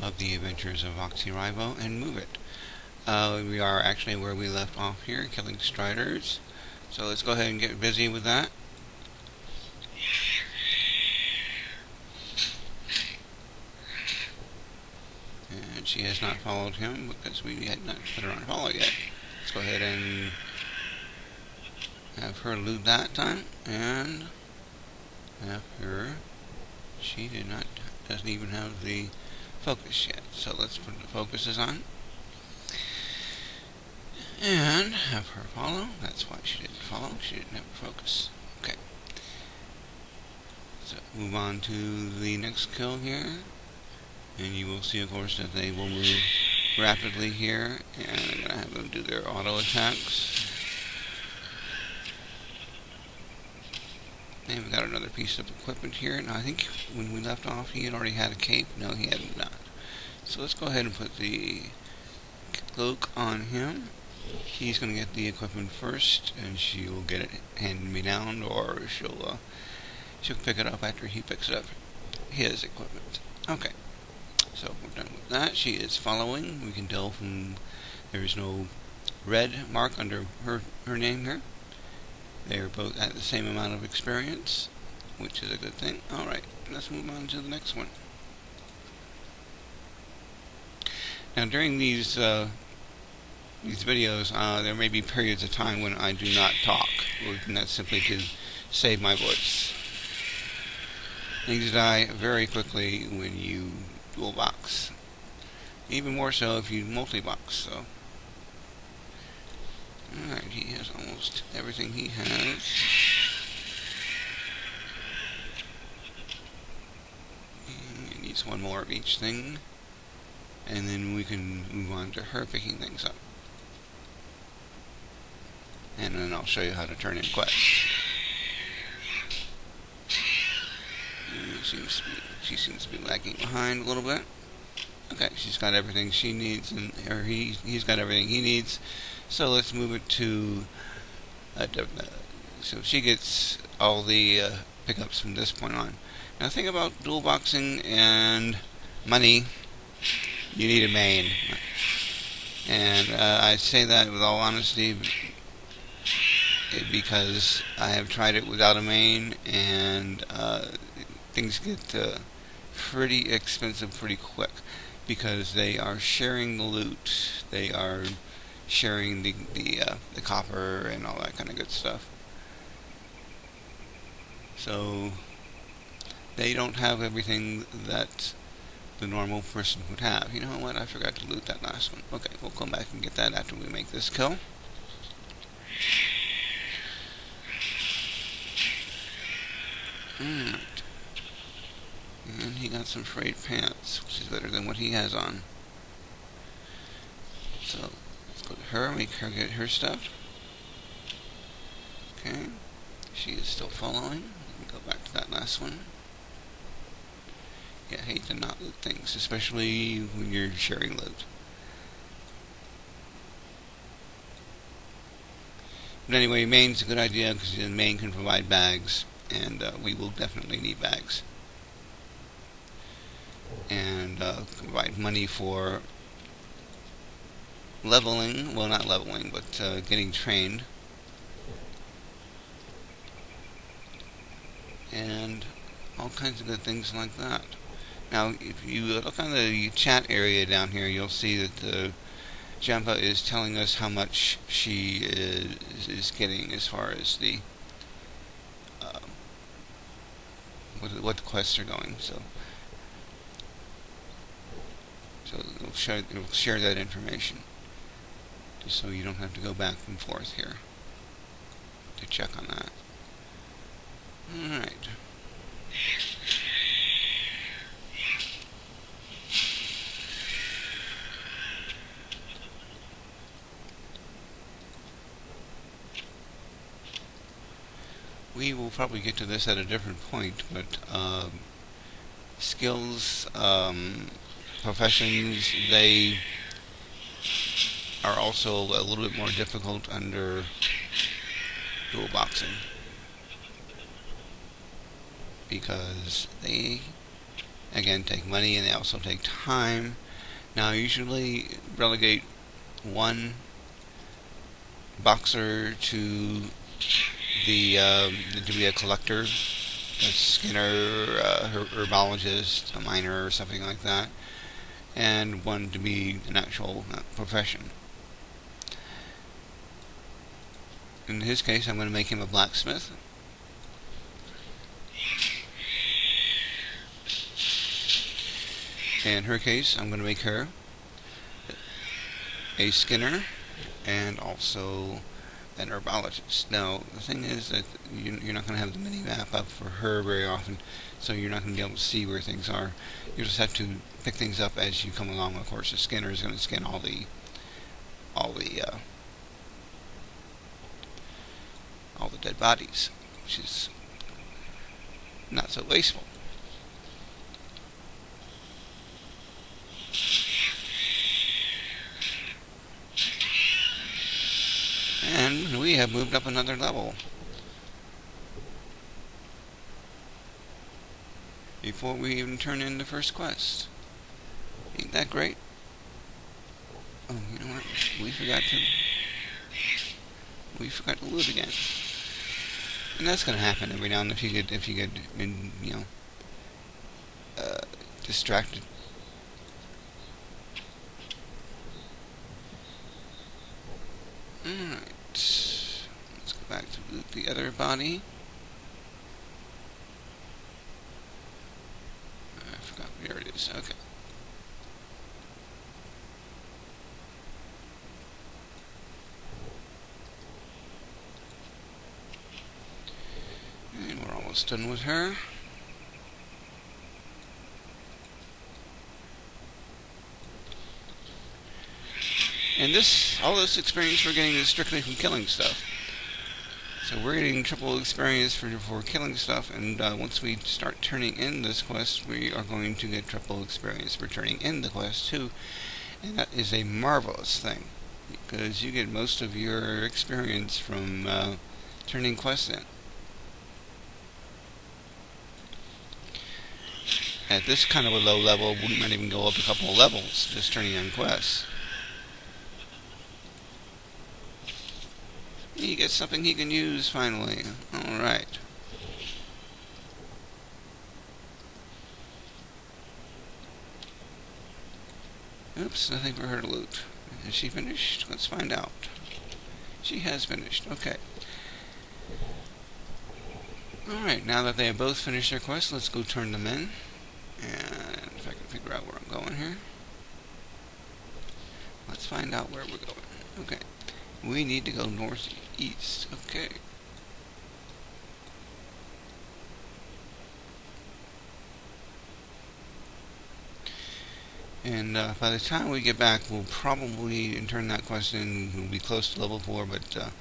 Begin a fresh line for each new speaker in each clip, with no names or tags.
Of the adventures of Oxiribo and Mooveit. We are actually where we left off here, killing striders. So let's go ahead and get busy with that. And she has not followed him because we had not put her on follow yet. Let's go ahead and have her loot that time, and have her. She doesn't even have the focus yet. So let's put the focuses on. And have her follow. That's why she didn't follow. She didn't have a focus. Okay. So move on to the next kill here. And you will see, of course, that they will move rapidly here. And I'm going to have them do their auto attacks. And we've got another piece of equipment here. Now, I think when we left off, he had already had a cape. No, he had not. So let's go ahead and put the cloak on him. He's going to get the equipment first, and she will get it handed me down, or she'll pick it up after he picks up his equipment. Okay, so we're done with that. She is following. We can tell from there is no red mark under her name here. They are both at the same amount of experience, which is a good thing. Alright, let's move on to the next one. Now during these videos, there may be periods of time when I do not talk, and that's simply to save my voice. Things die very quickly when you dual box. Even more so if you multi-box, so. Alright, he has almost everything he has. He needs one more of each thing. And then we can move on to her picking things up. And then I'll show you how to turn in quests. She seems to be lagging behind a little bit. Okay, she's got everything she needs, or he's got everything he needs. So let's move it to. So she gets all the pickups from this point on. Now, the thing about dual boxing and money, you need a main. And I say that with all honesty, because I have tried it without a main, and things get pretty expensive pretty quick, because they are sharing the loot, they are sharing the copper and all that kind of good stuff. So they don't have everything that the normal person would have. You know what? I forgot to loot that last one. Okay, we'll come back and get that after we make this kill. Alright. And he got some frayed pants, which is better than what he has on. So, let's go to her, make her get her stuff. Okay. She is still following. Let me go back to that last one. Yeah, I hate to not loot things, especially when you're sharing loot. But anyway, main's a good idea, because the main can provide bags, and we will definitely need bags. And provide money for leveling, well, not leveling, but getting trained. And all kinds of good things like that. Now, if you look on the chat area down here, you'll see that Jampa is telling us how much she is getting as far as the what the quests are going. So it'll share that information, just so you don't have to go back and forth here to check on that. Alright. We will probably get to this at a different point, but skills, professions, they are also a little bit more difficult under dual boxing, because they again, take money, and they also take time. Now, I usually relegate one boxer to be a collector, a skinner, herbologist, a miner, or something like that, and one to be an actual profession. In his case, I'm going to make him a blacksmith. In her case, I'm going to make her a skinner and also an herbologist. Now, the thing is that you're not going to have the mini-map up for her very often, so you're not going to be able to see where things are. You just have to pick things up as you come along. Of course, the skinner is going to scan all the dead bodies, which is not so wasteful. And we have moved up another level. Before we even turn in the first quest. Ain't that great? Oh, you know what? We forgot to loot again. And that's gonna happen every now and then if you get distracted. Alright. Let's go back to loot the other body. I forgot where it is. Okay. And we're almost done with her. And all this experience we're getting is strictly from killing stuff. So we're getting triple experience for killing stuff, and once we start turning in this quest, we are going to get triple experience for turning in the quest too. And that is a marvelous thing, because you get most of your experience from turning quests in. At this kind of a low level, we might even go up a couple of levels just turning in quests. He gets something he can use finally. Alright. Oops, nothing for her to loot. Is she finished? Let's find out. She has finished. Okay. Alright, now that they have both finished their quest, let's go turn them in. And if I can figure out where I'm going here. Let's find out where we're going. Okay. We need to go northeast. Okay. And by the time we get back, we'll probably turn that quest in. We'll be close to level 4, but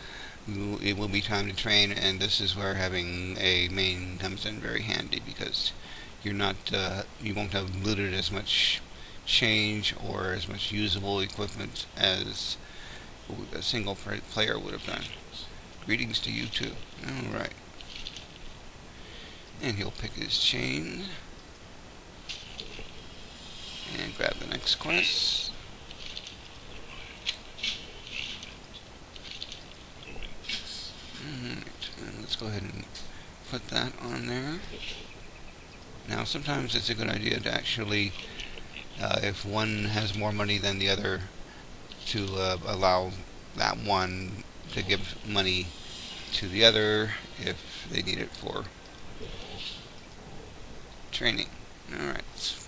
it will be time to train. And this is where having a main comes in very handy, because you won't have looted as much change or as much usable equipment as a single player would have done. Greetings to you too. Alright. And he'll pick his chain. And grab the next quest. Alright. And let's go ahead and put that on there. Now sometimes it's a good idea to actually, if one has more money than the other, to allow that one to give money to the other if they need it for training. Alright, let's